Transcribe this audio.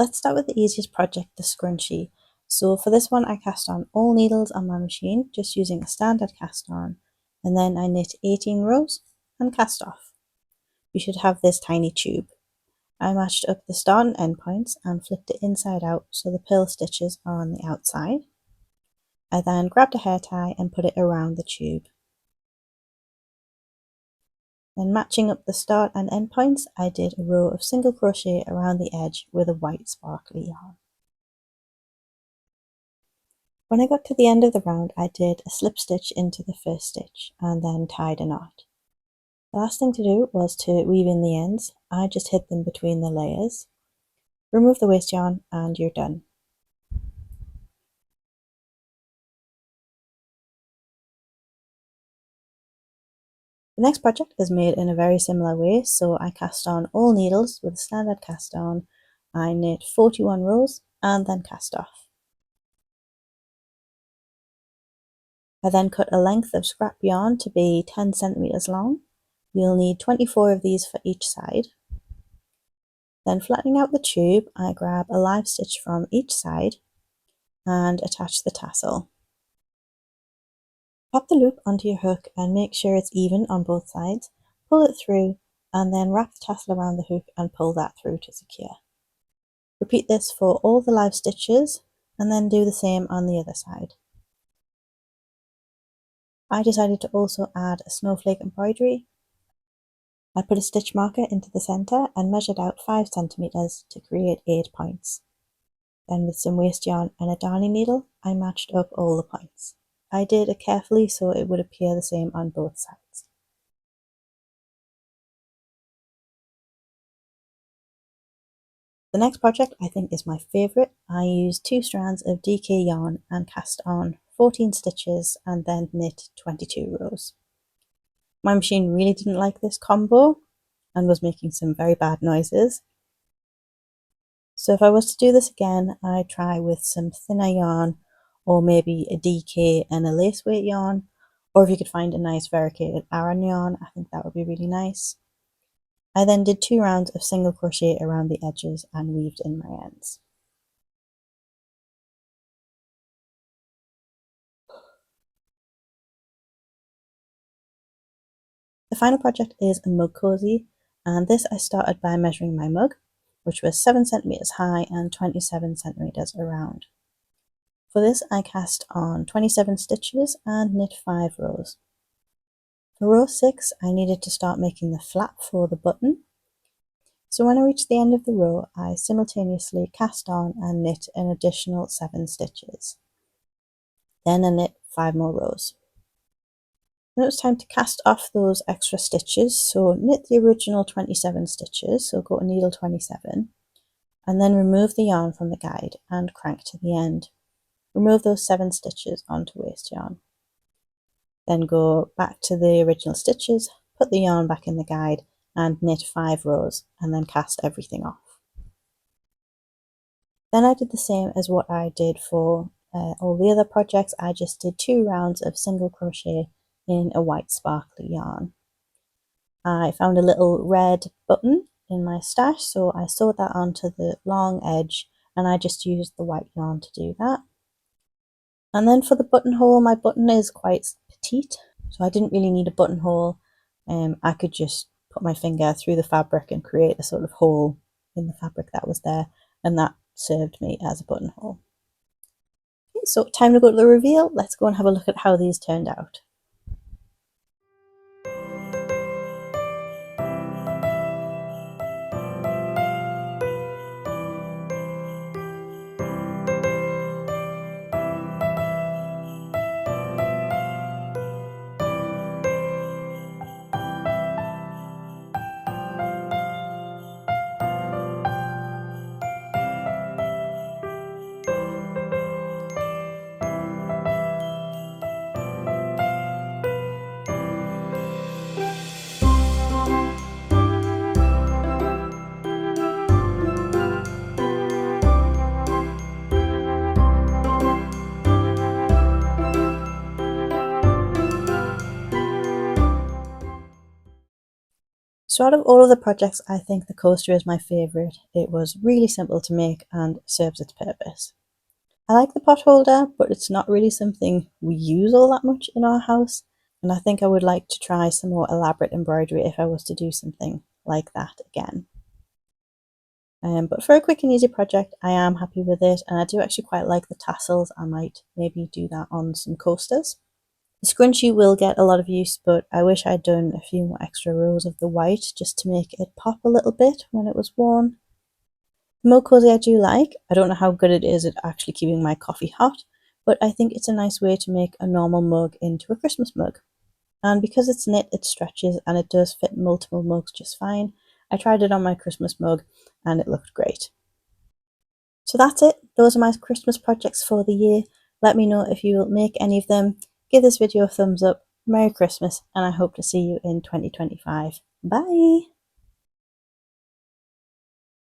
Let's start with the easiest project, the scrunchie. So for this one I cast on all needles on my machine just using a standard cast on, and then I knit 18 rows and cast off. You should have this tiny tube. I matched up the start and end points and flipped it inside out so the purl stitches are on the outside. I then grabbed a hair tie and put it around the tube. Then matching up the start and end points, I did a row of single crochet around the edge with a white sparkly yarn. When I got to the end of the round, I did a slip stitch into the first stitch and then tied a knot. The last thing to do was to weave in the ends. I just hid them between the layers. Remove the waste yarn and you're done. The next project is made in a very similar way, so I cast on all needles with a standard cast on. I knit 41 rows and then cast off. I then cut a length of scrap yarn to be 10 centimeters long. You'll need 24 of these for each side. Then flattening out the tube, I grab a live stitch from each side and attach the tassel. Pop the loop onto your hook and make sure it's even on both sides. Pull it through and then wrap the tassel around the hook and pull that through to secure. Repeat this for all the live stitches and then do the same on the other side. I decided to also add a snowflake embroidery. I put a stitch marker into the centre and measured out 5 centimeters to create 8 points. Then with some waste yarn and a darning needle, I matched up all the points. I did it carefully so it would appear the same on both sides. The next project I think is my favourite. I used 2 strands of DK yarn and cast on 14 stitches and then knit 22 rows. My machine really didn't like this combo and was making some very bad noises. So if I was to do this again, I'd try with some thinner yarn or maybe a DK and a lace weight yarn, or if you could find a nice variegated Aran yarn, I think that would be really nice. I then did 2 rounds of single crochet around the edges and weaved in my ends. The final project is a mug cozy, and this I started by measuring my mug, which was 7 centimeters high and 27 centimeters around. For this I cast on 27 stitches and knit 5 rows. For row 6 I needed to start making the flap for the button. So when I reached the end of the row, I simultaneously cast on and knit an additional 7 stitches. Then I knit 5 more rows. Then it was time to cast off those extra stitches, so knit the original 27 stitches, so go to needle 27, and then remove the yarn from the guide and crank to the end. Remove those 7 stitches onto waste yarn. Then go back to the original stitches, put the yarn back in the guide and knit 5 rows and then cast everything off. Then I did the same as what I did for all the other projects. I just did 2 rounds of single crochet in a white sparkly yarn. I found a little red button in my stash, so I sewed that onto the long edge and I just used the white yarn to do that. And then for the buttonhole, my button is quite petite, so I didn't really need a buttonhole. I could just put my finger through the fabric and create a sort of hole in the fabric that was there, and that served me as a buttonhole. Okay, so time to go to the reveal. Let's go and have a look at how these turned out. So out of all of the projects, I think the coaster is my favourite. It was really simple to make and serves its purpose. I like the pot holder, but it's not really something we use all that much in our house, and I think I would like to try some more elaborate embroidery if I was to do something like that again. But for a quick and easy project, I am happy with it, and I do actually quite like the tassels. I might maybe do that on some coasters. The scrunchie will get a lot of use, but I wish I'd done a few more extra rows of the white just to make it pop a little bit when it was worn. The mug cozy I do like. I don't know how good it is at actually keeping my coffee hot, but I think it's a nice way to make a normal mug into a Christmas mug. And because it's knit, it stretches and it does fit multiple mugs just fine. I tried it on my Christmas mug and it looked great. So that's it. Those are my Christmas projects for the year. Let me know if you will make any of them. Give this video a thumbs up. Merry Christmas, and I hope to see you in 2025. Bye!